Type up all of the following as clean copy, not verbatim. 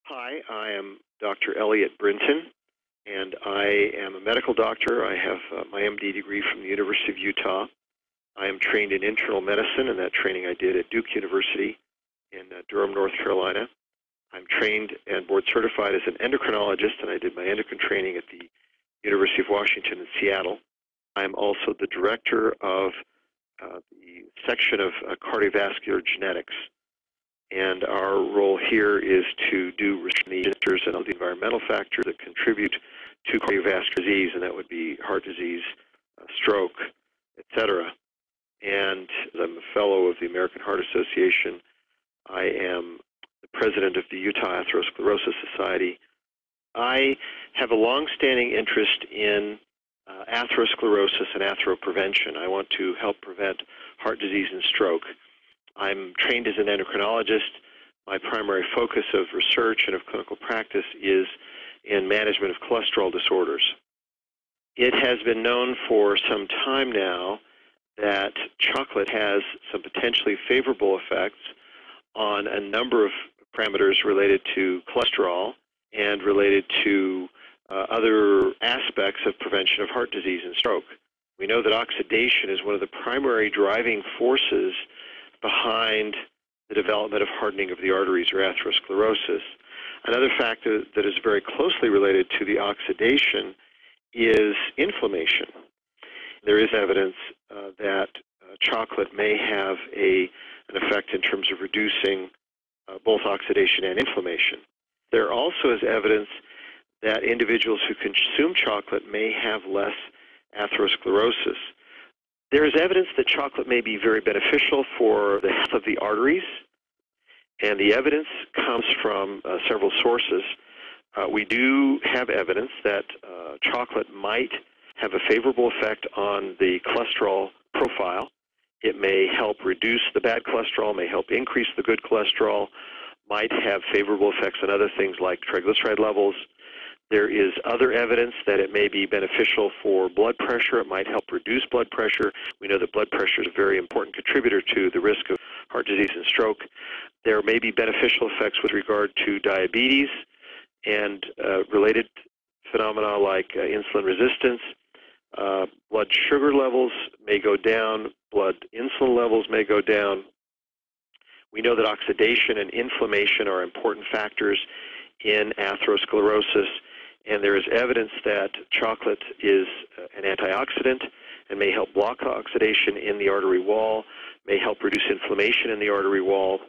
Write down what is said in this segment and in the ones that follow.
Hi, I am Dr. Elliot Brinton, and I am a medical doctor. I have my MD degree from the University of Utah. I am trained in internal medicine, and that training I did at Duke University in Durham, North Carolina. I'm trained and board certified as an endocrinologist, and I did my endocrine training at the University of Washington in Seattle. I am also the director of the section of cardiovascular genetics. And our role here is to do research and all the environmental factors that contribute to cardiovascular disease, and that would be heart disease, stroke, etc. And I'm a fellow of the American Heart Association. I am the president of the Utah Atherosclerosis Society. I have a long-standing interest in atherosclerosis and atheroprevention. I want to help prevent heart disease and stroke. I'm trained as an endocrinologist. My primary focus of research and of clinical practice is in management of cholesterol disorders. It has been known for some time now that chocolate has some potentially favorable effects on a number of parameters related to cholesterol and related to other aspects of prevention of heart disease and stroke. We know that oxidation is one of the primary driving forces behind the development of hardening of the arteries or atherosclerosis. Another factor that is very closely related to the oxidation is inflammation. There is evidence that chocolate may have an effect in terms of reducing both oxidation and inflammation. There also is evidence that individuals who consume chocolate may have less atherosclerosis. There is evidence that chocolate may be very beneficial for the health of the arteries, and the evidence comes from several sources. We do have evidence that chocolate might have a favorable effect on the cholesterol profile. It may help reduce the bad cholesterol, may help increase the good cholesterol, might have favorable effects on other things like triglyceride levels. There is other evidence that it may be beneficial for blood pressure. It might help reduce blood pressure. We know that blood pressure is a very important contributor to the risk of heart disease and stroke. There may be beneficial effects with regard to diabetes and related phenomena like insulin resistance. Blood sugar levels may go down. Blood insulin levels may go down. We know that oxidation and inflammation are important factors in atherosclerosis. And there is evidence that chocolate is an antioxidant and may help block oxidation in the artery wall, may help reduce inflammation in the artery wall.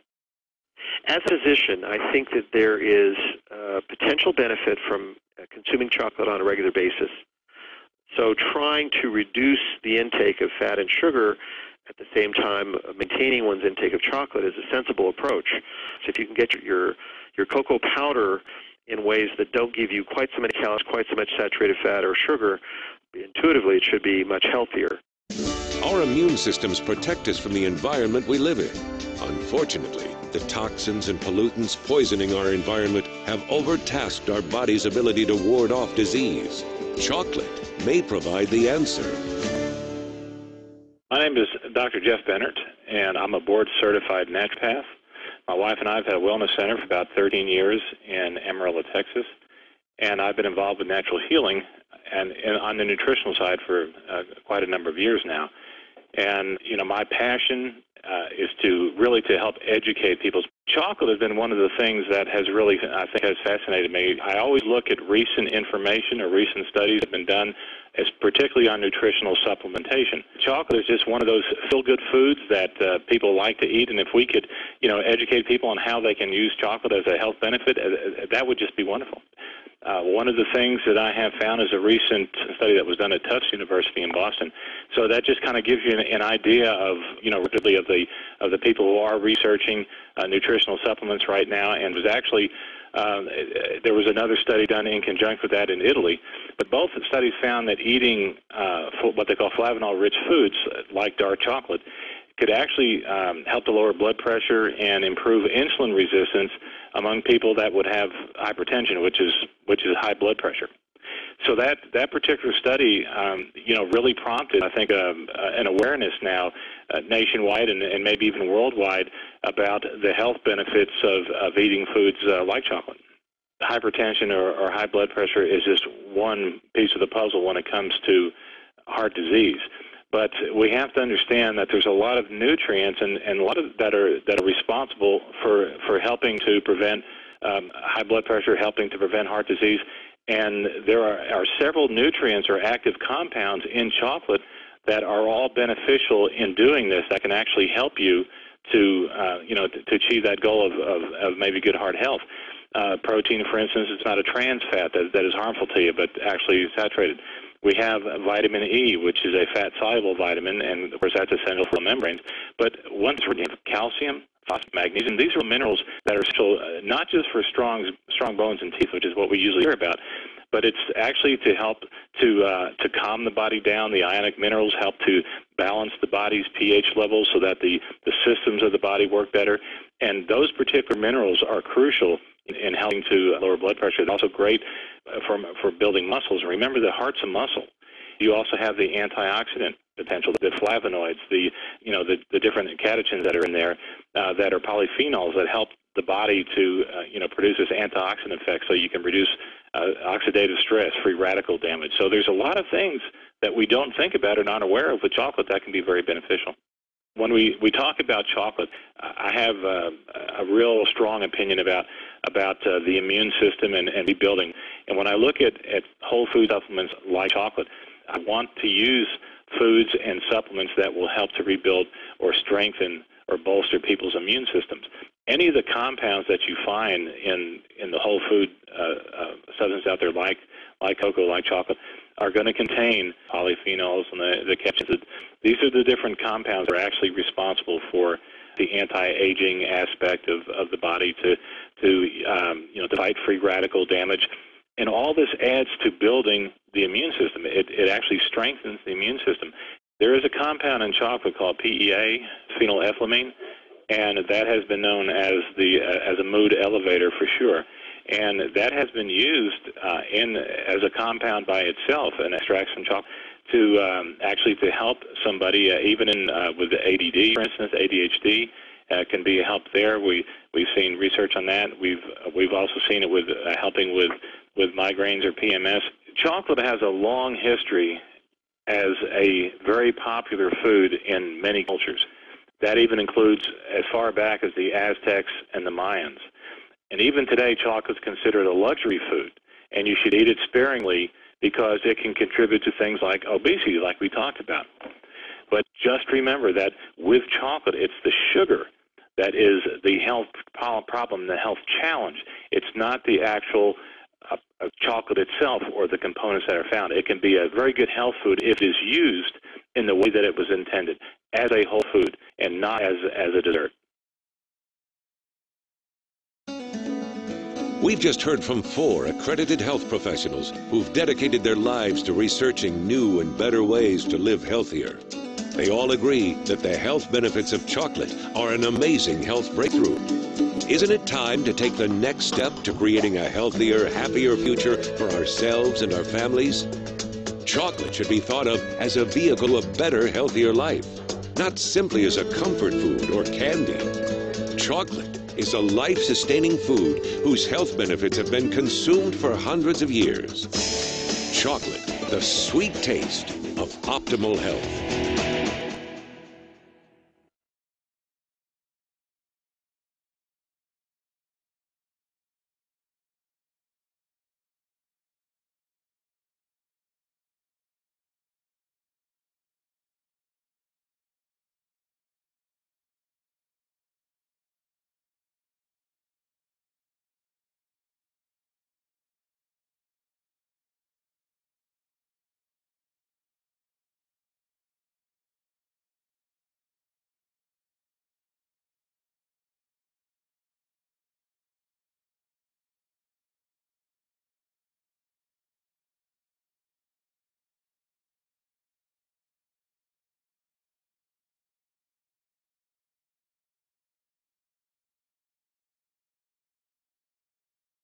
As a physician, I think that there is potential benefit from consuming chocolate on a regular basis. So trying to reduce the intake of fat and sugar at the same time maintaining one's intake of chocolate is a sensible approach. So if you can get your cocoa powder in ways that don't give you quite so many calories, quite so much saturated fat or sugar, intuitively it should be much healthier. Our immune systems protect us from the environment we live in. Unfortunately, the toxins and pollutants poisoning our environment have overtasked our body's ability to ward off disease. Chocolate may provide the answer. My name is Dr. Jeff Bennert, and I'm a board-certified naturopath. My wife and I have had a wellness center for about 13 years in Amarillo, Texas, and I've been involved with natural healing and on the nutritional side for quite a number of years now. And, you know, my passion is to help educate people. Chocolate has been one of the things that has really, I think, has fascinated me. I always look at recent information or recent studies that have been done, as particularly on nutritional supplementation. Chocolate is just one of those feel-good foods that people like to eat, and if we could, you know, educate people on how they can use chocolate as a health benefit, that would just be wonderful. One of the things that I have found is a recent study that was done at Tufts University in Boston. So that just kind of gives you an idea of, you know, really of the people who are researching nutritional supplements right now. And was actually there was another study done in conjunction with that in Italy. But both studies found that eating what they call flavanol-rich foods like dark chocolate could actually help to lower blood pressure and improve insulin resistance among people that would have hypertension, which is high blood pressure. So that particular study, you know, really prompted, I think, an awareness now nationwide and maybe even worldwide about the health benefits of eating foods like chocolate. hypertension or high blood pressure is just one piece of the puzzle when it comes to heart disease. But we have to understand that there's a lot of nutrients and a lot of that are responsible for helping to prevent high blood pressure, helping to prevent heart disease. And there are several nutrients or active compounds in chocolate that are all beneficial in doing this, that can actually help you to to achieve that goal of maybe good heart health. Protein, for instance, it's not a trans fat that is harmful to you, but actually saturated. We have vitamin E, which is a fat-soluble vitamin, and of course that's essential for the membranes. But once we have calcium, phosphorus, magnesium, these are minerals that are still not just for strong bones and teeth, which is what we usually hear about, but it's actually to help to calm the body down. The ionic minerals help to balance the body's pH levels so that the systems of the body work better. And those particular minerals are crucial in helping to lower blood pressure. It's also great for building muscles. And remember, the heart's a muscle. You also have the antioxidant potential, the flavonoids, the different catechins that are in there that are polyphenols that help the body to produce this antioxidant effect, so you can reduce oxidative stress, free radical damage. So there's a lot of things that we don't think about or not aware of with chocolate that can be very beneficial. When we talk about chocolate, I have a real strong opinion about the immune system and rebuilding. And when I look at whole food supplements like chocolate, I want to use foods and supplements that will help to rebuild or strengthen or bolster people's immune systems. Any of the compounds that you find in the whole food substance out there, like cocoa, like chocolate, are going to contain polyphenols and the catechins. These are the different compounds that are actually responsible for the anti-aging aspect of the body to fight free radical damage. And all this adds to building the immune system. It actually strengthens the immune system. There is a compound in chocolate called PEA, phenylethylamine, and that has been known as a mood elevator for sure. And that has been used as a compound by itself, an extract from chocolate, to actually to help somebody even with ADD, for instance, ADHD. Can be a help there. We've seen research on that. We've also seen it with helping with migraines or PMS. Chocolate has a long history as a very popular food in many cultures. That even includes as far back as the Aztecs and the Mayans. And even today, chocolate is considered a luxury food, and you should eat it sparingly because it can contribute to things like obesity, like we talked about. But just remember that with chocolate, it's the sugar that is the health problem, the health challenge. It's not the actual chocolate itself or the components that are found. It can be a very good health food if it is used in the way that it was intended, as a whole food and not as a dessert. We've just heard from 4 accredited health professionals who've dedicated their lives to researching new and better ways to live healthier. They all agree that the health benefits of chocolate are an amazing health breakthrough. Isn't it time to take the next step to creating a healthier, happier future for ourselves and our families? Chocolate should be thought of as a vehicle of better, healthier life, not simply as a comfort food or candy. Chocolate is a life-sustaining food whose health benefits have been consumed for hundreds of years. Chocolate, the sweet taste of optimal health.